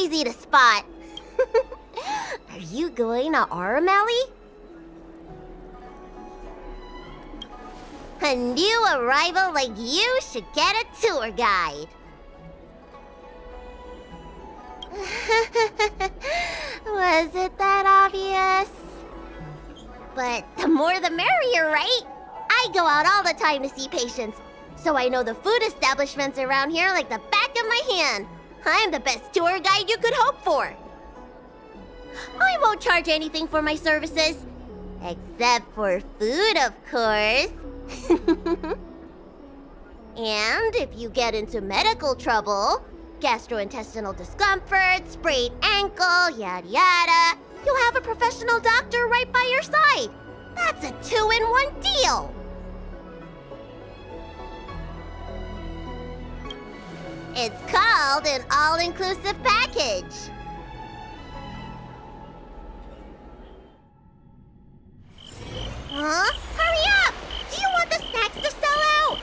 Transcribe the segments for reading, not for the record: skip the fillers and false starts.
easy to spot. Are you going to Arameli? A new arrival like you should get a tour guide. Was it that obvious? But the more the merrier, right? I go out all the time to see patients, so I know the food establishments around here like the back of my hand. I'm the best tour guide you could hope for. I won't charge anything for my services. Except for food, of course. And if you get into medical trouble, gastrointestinal discomfort, sprained ankle, yada yada, you'll have a professional doctor right by your side. That's a 2-in-1 deal. It's called an all-inclusive package. Huh? Hurry up! Do you want the snacks to sell out?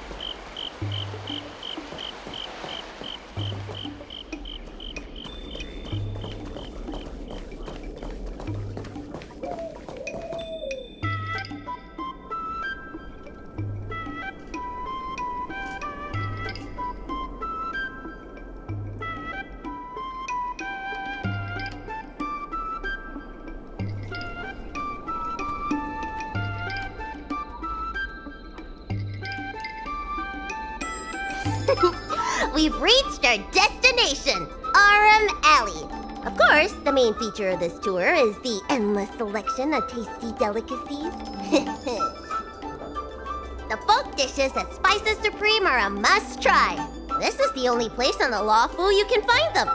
We've reached our destination, Aram Alley. Of course, the main feature of this tour is the endless selection of tasty delicacies. The folk dishes at Spices Supreme are a must-try. This is the only place on the Lawfu you can find them.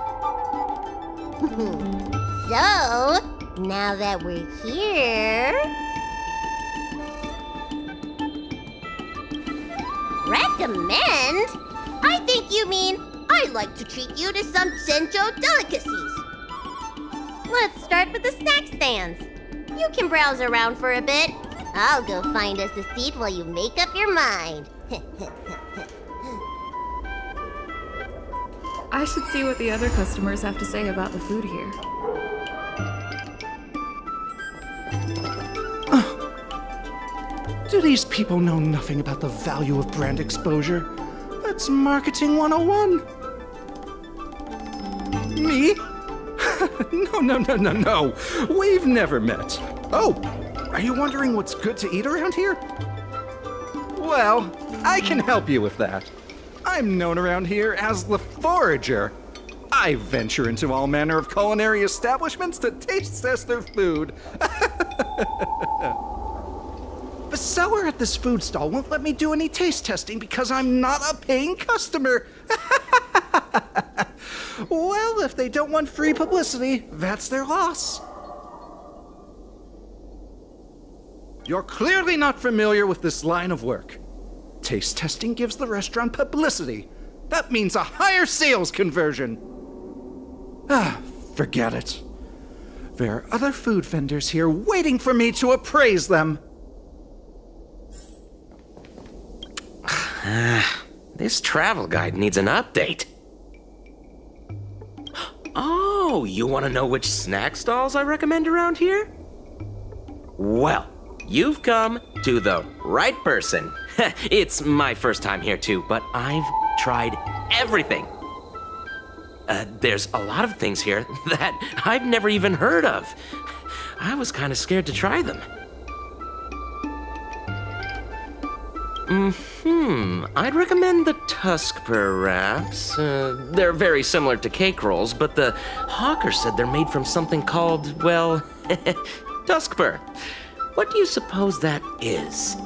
So, now that we're here... Recommend? I think you mean I'd like to treat you to some Senjo delicacies. Let's start with the snack stands. You can browse around for a bit. I'll go find us a seat while you make up your mind. I should see what the other customers have to say about the food here. Do these people know nothing about the value of brand exposure? That's marketing 101. Me? No. We've never met. Oh, are you wondering what's good to eat around here? Well, I can help you with that. I'm known around here as the Forager. I venture into all manner of culinary establishments to taste test their food. The seller at this food stall won't let me do any taste testing because I'm not a paying customer. Well, if they don't want free publicity, that's their loss. You're clearly not familiar with this line of work. Taste testing gives the restaurant publicity. That means a higher sales conversion. Forget it. There are other food vendors here waiting for me to appraise them. This travel guide needs an update. Oh, you want to know which snack stalls I recommend around here? Well, you've come to the right person. It's my first time here too, but I've tried everything. There's a lot of things here that I've never even heard of. I was kind of scared to try them. I'd recommend the Tuskper wraps. They're very similar to cake rolls, but the hawker said they're made from something called, well, Tuskper. What do you suppose that is?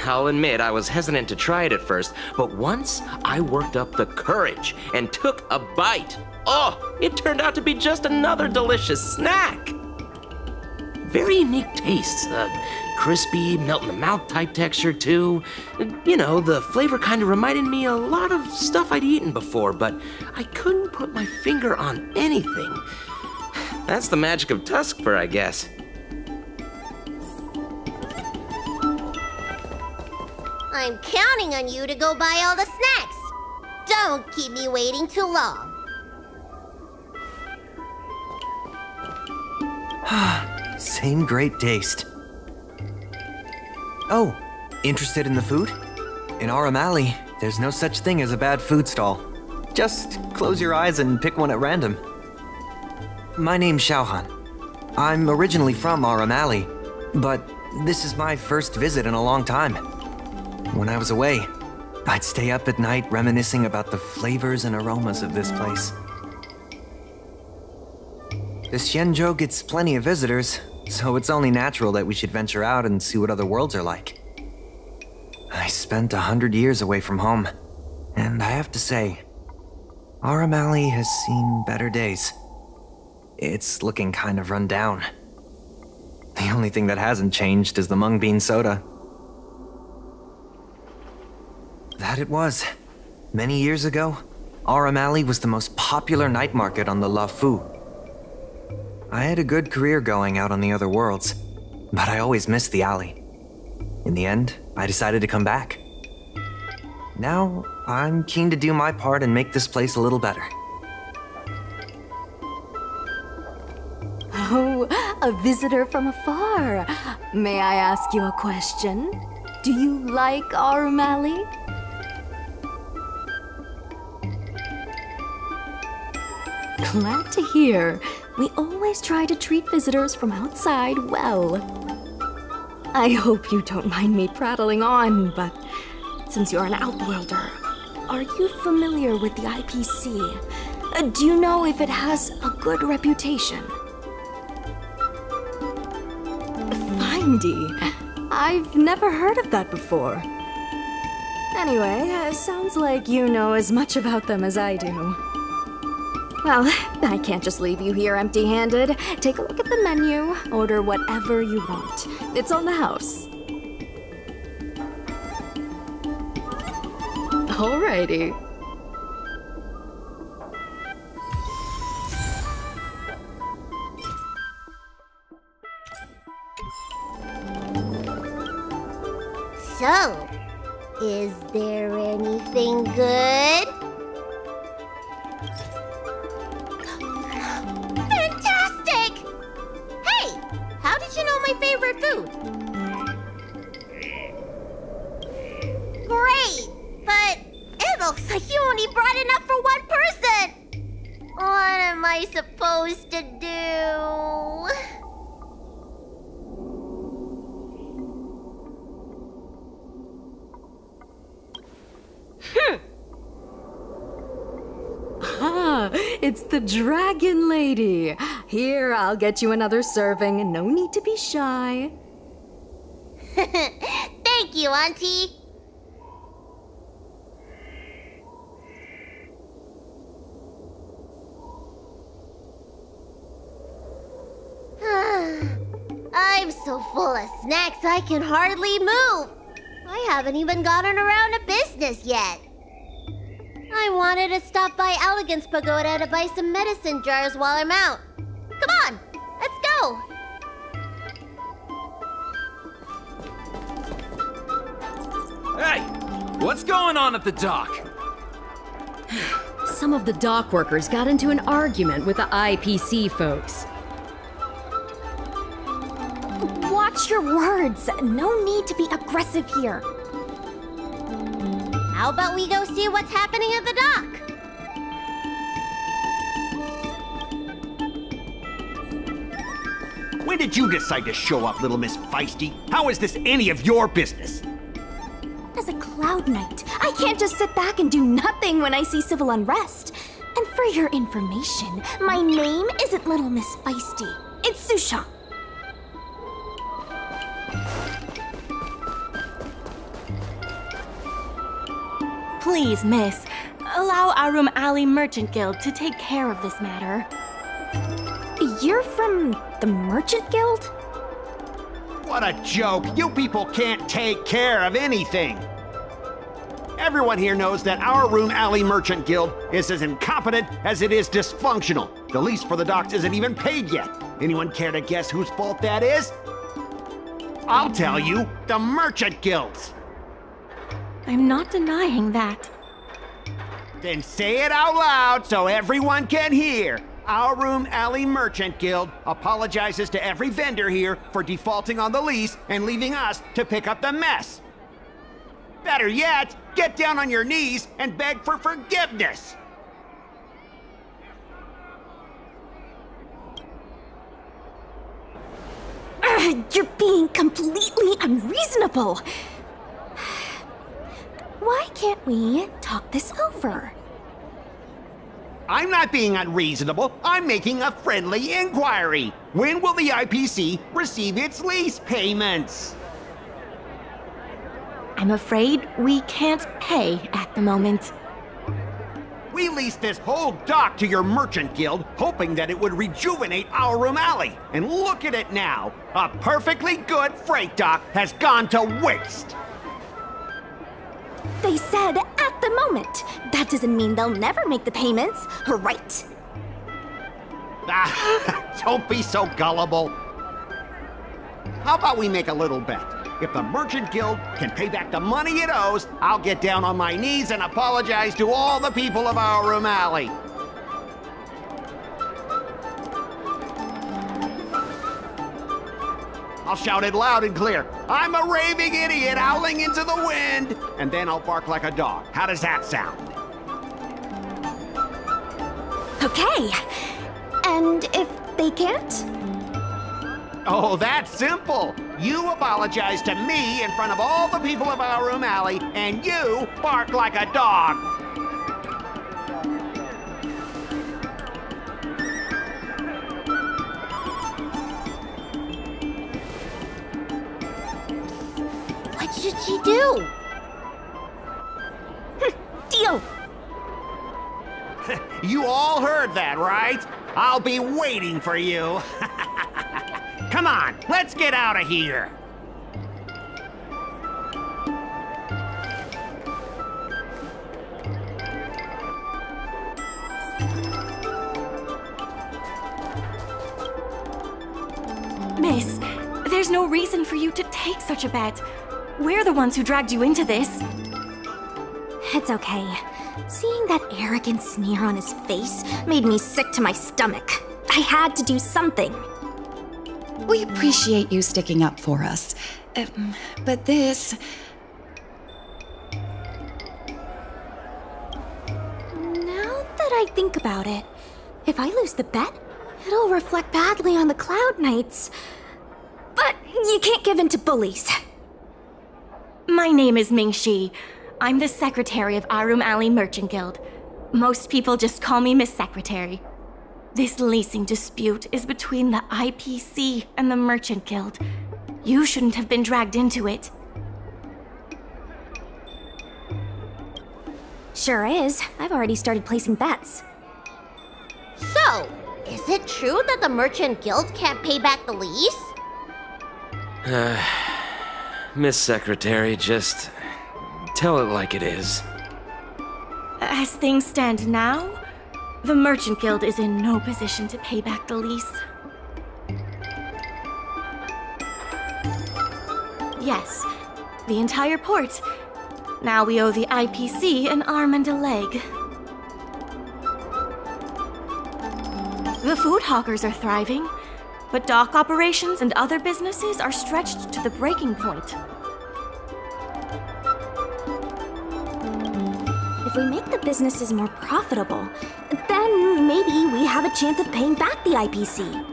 I'll admit I was hesitant to try it at first, but once I worked up the courage and took a bite, oh, it turned out to be just another delicious snack. Very unique taste. Crispy, melt-in-the-mouth type texture, too. You know, the flavor kind of reminded me a lot of stuff I'd eaten before, but I couldn't put my finger on anything. That's the magic of Tuskper, I guess. I'm counting on you to go buy all the snacks. Don't keep me waiting too long. Same great taste. Oh, interested in the food? In Aram Alley, there's no such thing as a bad food stall. Just close your eyes and pick one at random. My name's Xiaohan. I'm originally from Aram Alley, but this is my first visit in a long time. When I was away, I'd stay up at night reminiscing about the flavors and aromas of this place. The Xianzhou gets plenty of visitors, so it's only natural that we should venture out and see what other worlds are like. I spent 100 years away from home, and I have to say, Aram Alley has seen better days. It's looking kind of run down. The only thing that hasn't changed is the mung bean soda. That it was. Many years ago, Aram Alley was the most popular night market on the La Fu. I had a good career going out on the other worlds, but I always missed the alley. In the end, I decided to come back. Now, I'm keen to do my part and make this place a little better. Oh, a visitor from afar. May I ask you a question? Do you like Aram Alley? Glad to hear. We always try to treat visitors from outside well. I hope you don't mind me prattling on, but since you're an outworlder, are you familiar with the IPC? Do you know if it has a good reputation? Findy, I've never heard of that before. Anyway, sounds like you know as much about them as I do. Well, I can't just leave you here empty-handed. Take a look at the menu, order whatever you want. It's on the house. Alrighty. So, is there anything good? Fantastic! Hey, how did you know my favorite food? Great, but it looks like you only brought enough for one person. What am I supposed to do? Ah, it's the Dragon Lady. Here, I'll get you another serving. No need to be shy. Thank you, Auntie. I'm so full of snacks I can hardly move. I haven't even gotten around to business yet. I wanted to stop by Elegance Pagoda to buy some medicine jars while I'm out. Come on, let's go. Hey, what's going on at the dock? Some of the dock workers got into an argument with the IPC folks. Watch your words. No need to be aggressive here. How about we go see what's happening at the dock? When did you decide to show up, little Miss Feisty? How is this any of your business? As a Cloud Knight, I can't just sit back and do nothing when I see civil unrest. And for your information, my name isn't Little Miss Feisty. It's Susha. Please, miss, allow Aram Alley Merchant Guild to take care of this matter. You're from the Merchant Guild? What a joke! You people can't take care of anything! Everyone here knows that our Aram Alley Merchant Guild is as incompetent as it is dysfunctional. The lease for the docks isn't even paid yet. Anyone care to guess whose fault that is? I'll tell you, the Merchant Guild's. I'm not denying that. Then say it out loud so everyone can hear. Our Room Alley Merchant Guild apologizes to every vendor here for defaulting on the lease and leaving us to pick up the mess. Better yet, get down on your knees and beg for forgiveness. You're being completely unreasonable. Why can't we talk this over? I'm not being unreasonable. I'm making a friendly inquiry. When will the IPC receive its lease payments? I'm afraid we can't pay at the moment. We leased this whole dock to your merchant guild, hoping that it would rejuvenate Our Room Alley. And look at it now. A perfectly good freight dock has gone to waste. They said at the moment. That doesn't mean they'll never make the payments, right? Don't be so gullible. How about we make a little bet? If the Merchant Guild can pay back the money it owes, I'll get down on my knees and apologize to all the people of Our Room Alley. I'll shout it loud and clear. I'm a raving idiot howling into the wind. And then I'll bark like a dog. How does that sound? Okay. And if they can't? Oh, that's simple. You apologize to me in front of all the people of Our Room Alley, and you bark like a dog. What should she do? Deal. You all heard that, right? I'll be waiting for you. Come on, let's get out of here. Miss, there's no reason for you to take such a bet. We're the ones who dragged you into this. It's okay. Seeing that arrogant sneer on his face made me sick to my stomach. I had to do something. We appreciate you sticking up for us. But this... Now that I think about it, if I lose the bet, it'll reflect badly on the Cloud Knights. But you can't give in to bullies. My name is Ming-Shi. I'm the secretary of Our Room Alley Merchant Guild. Most people just call me Miss Secretary. This leasing dispute is between the IPC and the Merchant Guild. You shouldn't have been dragged into it. Sure is. I've already started placing bets. So, is it true that the Merchant Guild can't pay back the lease? Miss Secretary, just tell it like it is. As things stand now, the Merchant Guild is in no position to pay back the lease. Yes, the entire port. Now we owe the IPC an arm and a leg. The food hawkers are thriving, but dock operations and other businesses are stretched to the breaking point. If we make the businesses more profitable, then maybe we have a chance of paying back the IPC.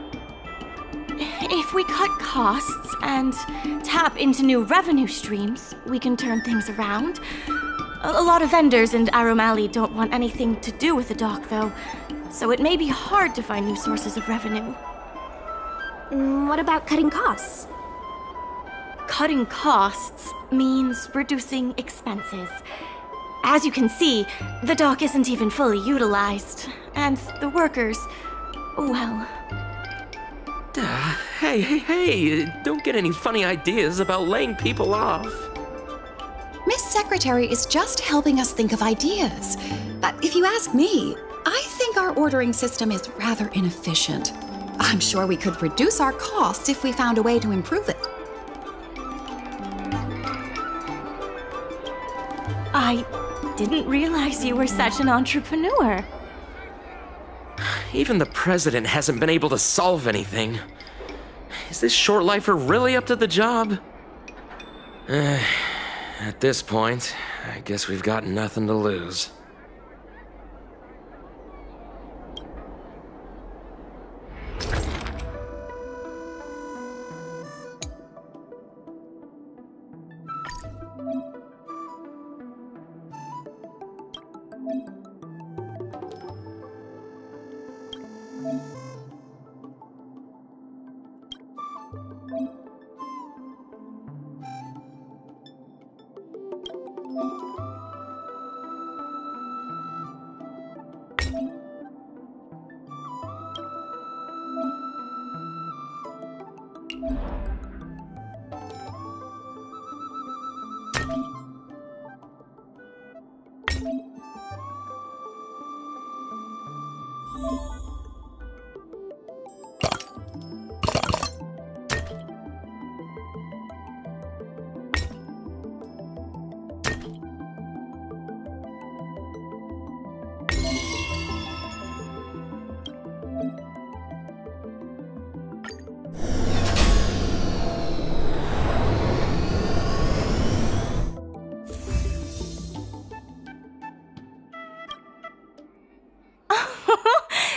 If we cut costs and tap into new revenue streams, we can turn things around. A lot of vendors in Our Room Alley don't want anything to do with the dock, though, so it may be hard to find new sources of revenue. What about cutting costs? Cutting costs means reducing expenses. As you can see, the dock isn't even fully utilized, and the workers, well... Hey, don't get any funny ideas about laying people off. Miss Secretary is just helping us think of ideas. But if you ask me, I think our ordering system is rather inefficient. I'm sure we could reduce our costs if we found a way to improve it. I didn't realize you were such an entrepreneur. Even the president hasn't been able to solve anything. Is this short-lifer really up to the job? At this point, I guess we've got nothing to lose.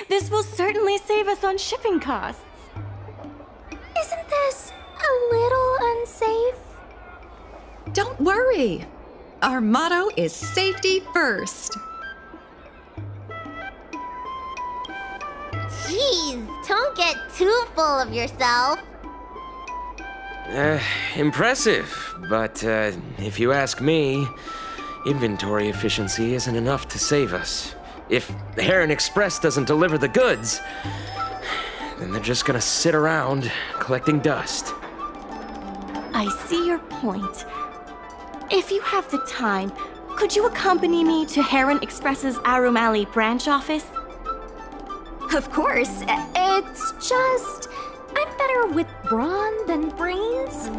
This will certainly save us on shipping costs. Isn't this a little unsafe? Don't worry. Our motto is safety first. Jeez, don't get too full of yourself. Impressive, but if you ask me, inventory efficiency isn't enough to save us. If the Heron Express doesn't deliver the goods, then they're just gonna sit around collecting dust. I see your point. If you have the time, could you accompany me to Heron Express's Arum Alley branch office? Of course. It's just... I'm better with brawn than brains.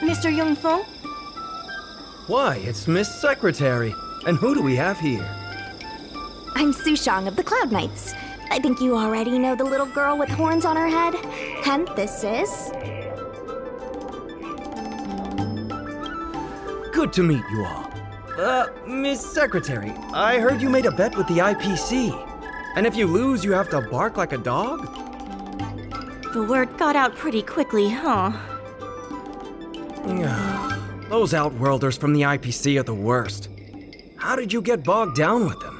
Mr. Yongfeng? Why, it's Miss Secretary. And who do we have here? I'm Sushang of the Cloud Knights. I think you already know the little girl with horns on her head. And this is... Good to meet you all. Miss Secretary, I heard you made a bet with the IPC. And if you lose, you have to bark like a dog? The word got out pretty quickly, huh? Those Outworlders from the IPC are the worst. How did you get bogged down with them?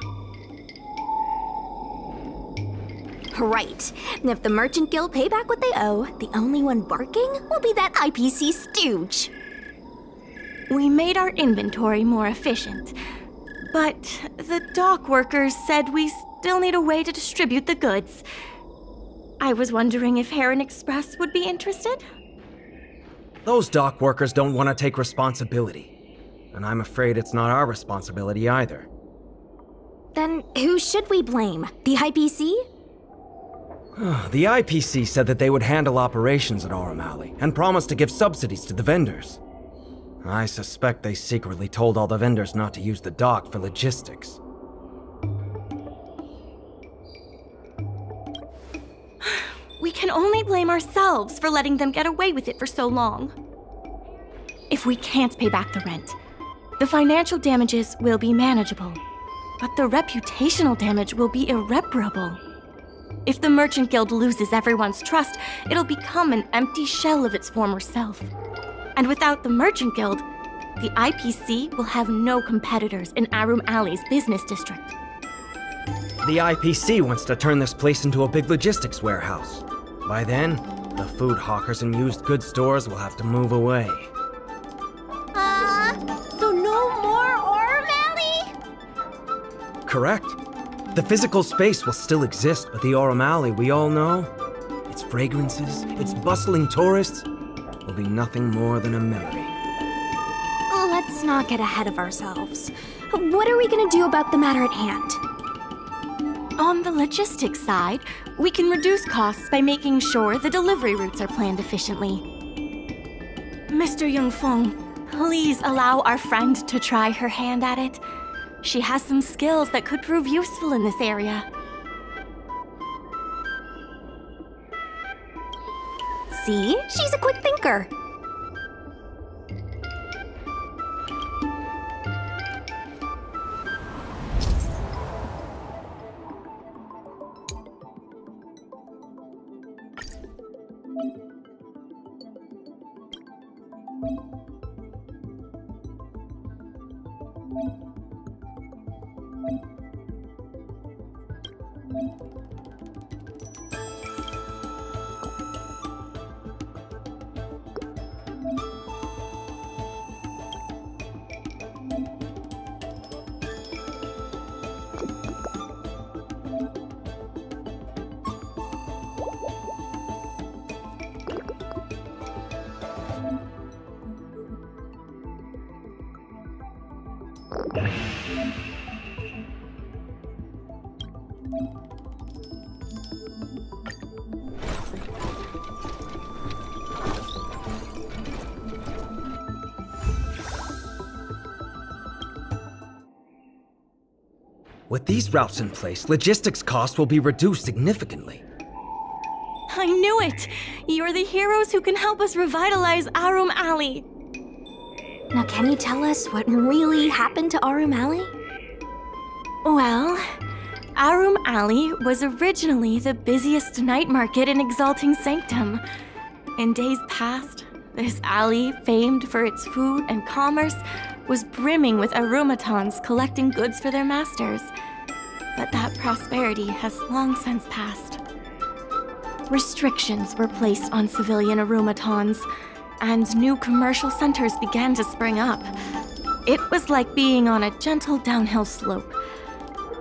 Right. If the Merchant Guild pay back what they owe, the only one barking will be that IPC stooge. We made our inventory more efficient, but the dock workers said we still need a way to distribute the goods. I was wondering if Heron Express would be interested? Those dock workers don't want to take responsibility. And I'm afraid it's not our responsibility either. Then who should we blame? The IPC? The IPC said that they would handle operations at Arum Alley and promised to give subsidies to the vendors. I suspect they secretly told all the vendors not to use the dock for logistics. We can only blame ourselves for letting them get away with it for so long. If we can't pay back the rent, the financial damages will be manageable, but the reputational damage will be irreparable. If the Merchant Guild loses everyone's trust, it'll become an empty shell of its former self. And without the Merchant Guild, the IPC will have no competitors in Arum Alley's business district. The IPC wants to turn this place into a big logistics warehouse. By then, the food hawkers and used goods stores will have to move away. So no more Arum Alley? Correct. The physical space will still exist, but the Arum Alley we all know, its fragrances, its bustling tourists, will be nothing more than a memory. Let's not get ahead of ourselves. What are we gonna do about the matter at hand? On the logistics side, we can reduce costs by making sure the delivery routes are planned efficiently. Mr. Yongfeng, Please allow our friend to try her hand at it. She has some skills that could prove useful in this area. See? She's a quick thinker. With these routes in place, logistics costs will be reduced significantly. I knew it! You're the heroes who can help us revitalize Arum Alley. Now, can you tell us what really happened to Arum Alley? Well, Arum Alley was originally the busiest night market in Exalting Sanctum. In days past, this alley, famed for its food and commerce, was brimming with Arumatons collecting goods for their masters. But that prosperity has long since passed. Restrictions were placed on civilian Arumatons, and new commercial centers began to spring up. It was like being on a gentle downhill slope.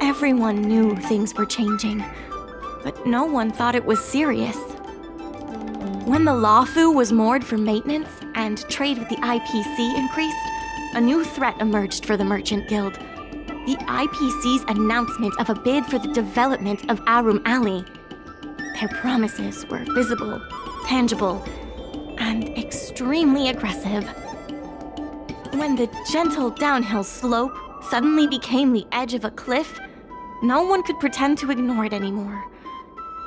Everyone knew things were changing, but no one thought it was serious. When the Lawfu was moored for maintenance and trade with the IPC increased, a new threat emerged for the Merchant Guild. The IPC's announcement of a bid for the development of Arum Alley. Their promises were visible, tangible, and extremely aggressive. When the gentle downhill slope suddenly became the edge of a cliff, no one could pretend to ignore it anymore.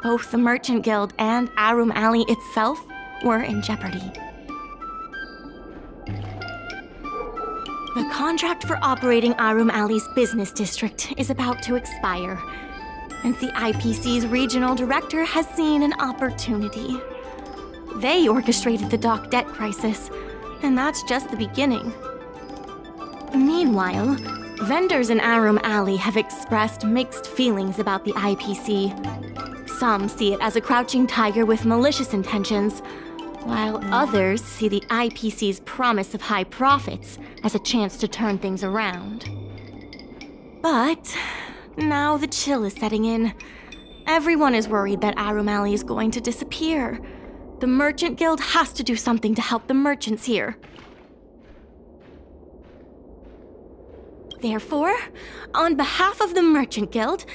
Both the Merchant Guild and Arum Alley itself were in jeopardy. The contract for operating Arum Alley's business district is about to expire, and the IPC's regional director has seen an opportunity. They orchestrated the dock debt crisis, and that's just the beginning. Meanwhile, vendors in Arum Alley have expressed mixed feelings about the IPC. Some see it as a crouching tiger with malicious intentions, while others see the IPC's promise of high profits as a chance to turn things around. But now the chill is setting in. Everyone is worried that Arum Alley is going to disappear. The Merchant Guild has to do something to help the merchants here. Therefore, on behalf of the Merchant Guild,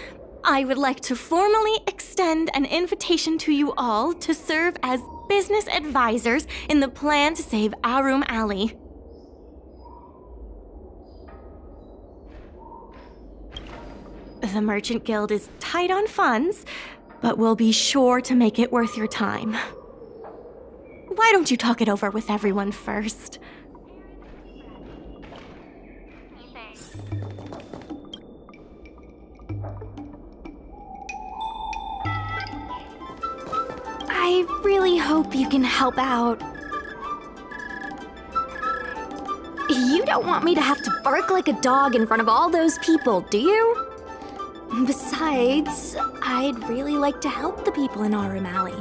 I would like to formally extend an invitation to you all to serve as business advisors in the plan to save Arum Alley. The Merchant Guild is tight on funds, but we'll be sure to make it worth your time. Why don't you talk it over with everyone first? I really hope you can help out. You don't want me to have to bark like a dog in front of all those people, do you? Besides, I'd really like to help the people in Arum Alley.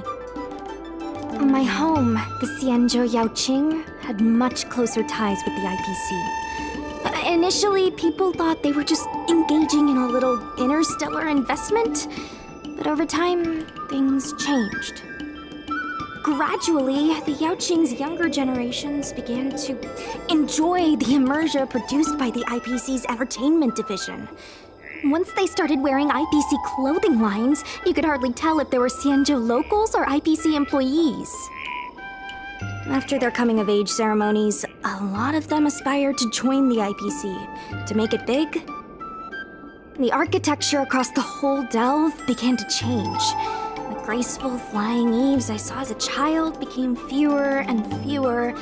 My home, the Xianzhou Yaoqing, had much closer ties with the IPC. Initially, people thought they were just engaging in a little interstellar investment, but over time, things changed. Gradually, the Yaoqing's younger generations began to enjoy the immersion produced by the IPC's entertainment division. Once they started wearing IPC clothing lines, you could hardly tell if they were Xianzhou locals or IPC employees. After their coming-of-age ceremonies, a a lot of them aspired to join the IPC, to make it big. The architecture across the whole delve began to change. The graceful flying eaves I saw as a child became fewer and fewer,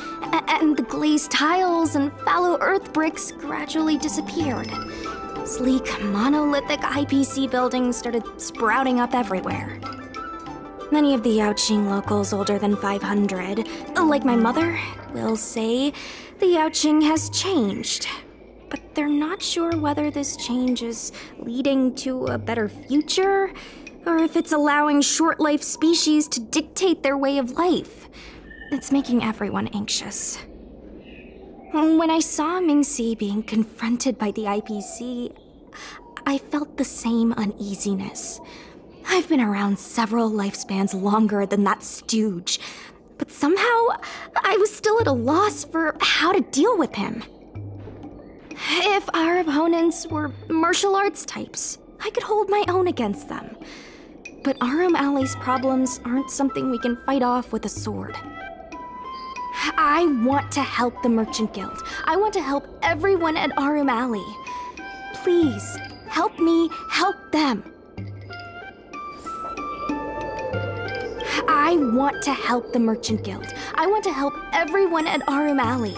and the glazed tiles and fallow earth bricks gradually disappeared. Sleek, monolithic IPC buildings started sprouting up everywhere. Many of the Yaoqing locals older than 500, like my mother, will say the Yaoqing has changed. But they're not sure whether this change is leading to a better future, or if it's allowing short-life species to dictate their way of life. It's making everyone anxious. When I saw Mingxi being confronted by the IPC, I felt the same uneasiness. I've been around several lifespans longer than that stooge, but somehow I was still at a loss for how to deal with him. If our opponents were martial arts types, I could hold my own against them. But Arum Alley's problems aren't something we can fight off with a sword. I want to help the Merchant Guild. I want to help everyone at Arum Alley. Please, help me help them. I want to help the Merchant Guild. I want to help everyone at Arum Alley.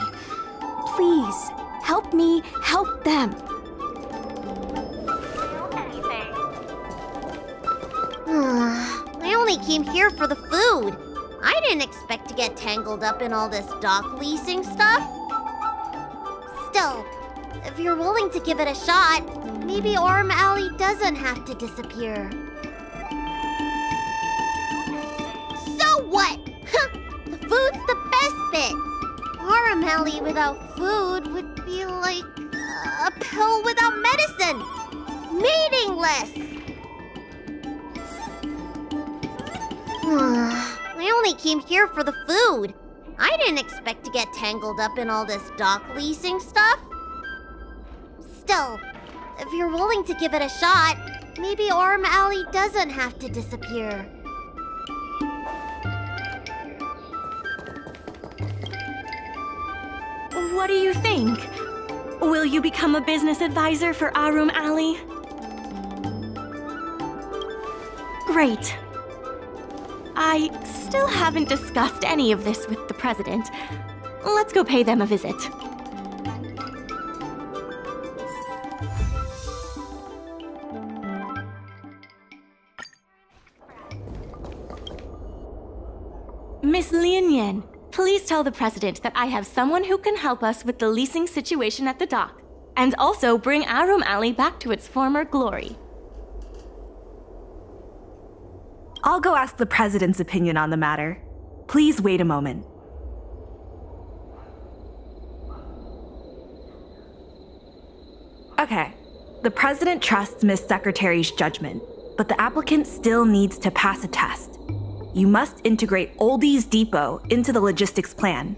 Please, help me help them. I only came here for the food. I didn't expect to get tangled up in all this dock leasing stuff. Still, if you're willing to give it a shot, maybe Arum Alley doesn't have to disappear. So what? The food's the best bit. Arum Alley without food would be like a pill without medicine. Meaningless. I only came here for the food. I didn't expect to get tangled up in all this dock leasing stuff. Still, if you're willing to give it a shot, maybe Arum Alley doesn't have to disappear. What do you think? Will you become a business advisor for Arum Alley? Great. I still haven't discussed any of this with the president. Let's go pay them a visit. Miss Lianyan, please tell the president that I have someone who can help us with the leasing situation at the dock, and also bring Arum Alley back to its former glory. I'll go ask the president's opinion on the matter. Please wait a moment. Okay, the president trusts Miss Secretary's judgment, but the applicant still needs to pass a test. You must integrate Oldie's Depot into the logistics plan.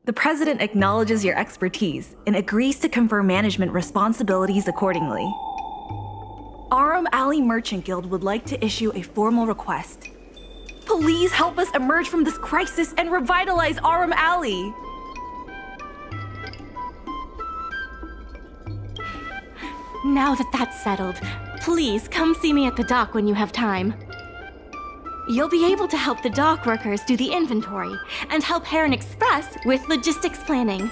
The president acknowledges your expertise and agrees to confer management responsibilities accordingly. Arum Alley Merchant Guild would like to issue a formal request. please help us emerge from this crisis and revitalize Aurum Alley? Now that that's settled, please come see me at the dock when you have time. You'll be able to help the dock workers do the inventory and help Heron Express with logistics planning.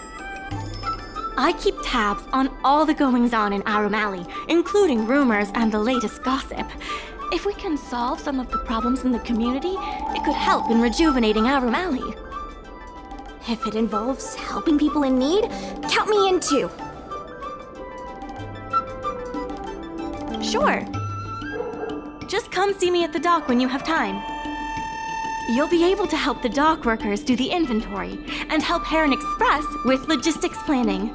I keep tabs on all the goings-on in Aurum Alley, including rumors and the latest gossip. If we can solve some of the problems in the community, it could help in rejuvenating Aurum Alley. If it involves helping people in need, count me in too. Sure. Just come see me at the dock when you have time. You'll be able to help the dock workers do the inventory and help Heron Express with logistics planning.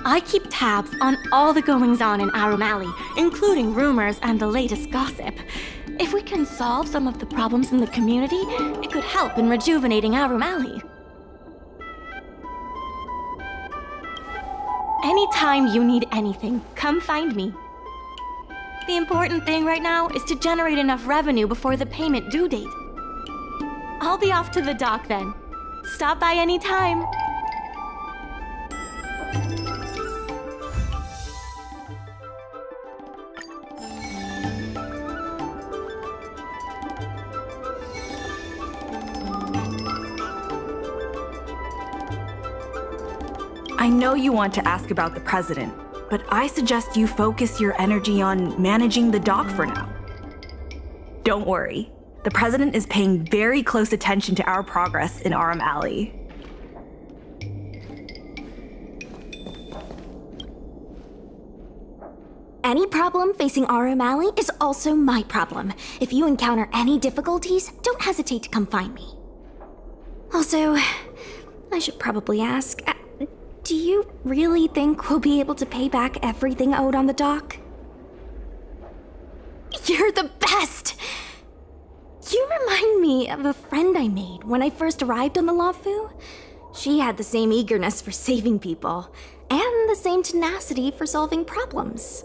I keep tabs on all the goings-on in Aurum Alley, including rumors and the latest gossip. If we can solve some of the problems in the community, it could help in rejuvenating Aurum Alley. Anytime you need anything, come find me. The important thing right now is to generate enough revenue before the payment due date. I'll be off to the dock then. Stop by anytime. I know you want to ask about the president, but I suggest you focus your energy on managing the dock for now. Don't worry, the president is paying very close attention to our progress in Aurum Alley. Any problem facing Aurum Alley is also my problem. If you encounter any difficulties, don't hesitate to come find me. Also, I should probably ask, do you really think we'll be able to pay back everything owed on the dock? You're the best! You remind me of a friend I made when I first arrived on the Lafu. She had the same eagerness for saving people, and the same tenacity for solving problems.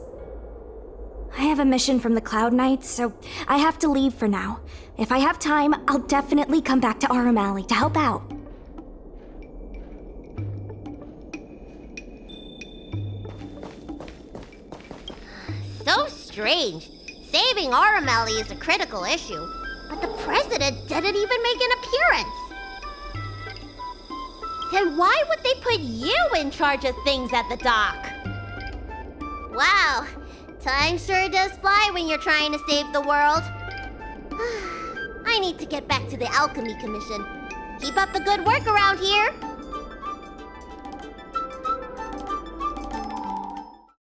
I have a mission from the Cloud Knights, so I have to leave for now. If I have time, I'll definitely come back to Aurum Alley to help out. So strange. Saving Aurum Alley is a critical issue, but the president didn't even make an appearance. Then why would they put you in charge of things at the dock? Wow, time sure does fly when you're trying to save the world. I need to get back to the Alchemy Commission. Keep up the good work around here.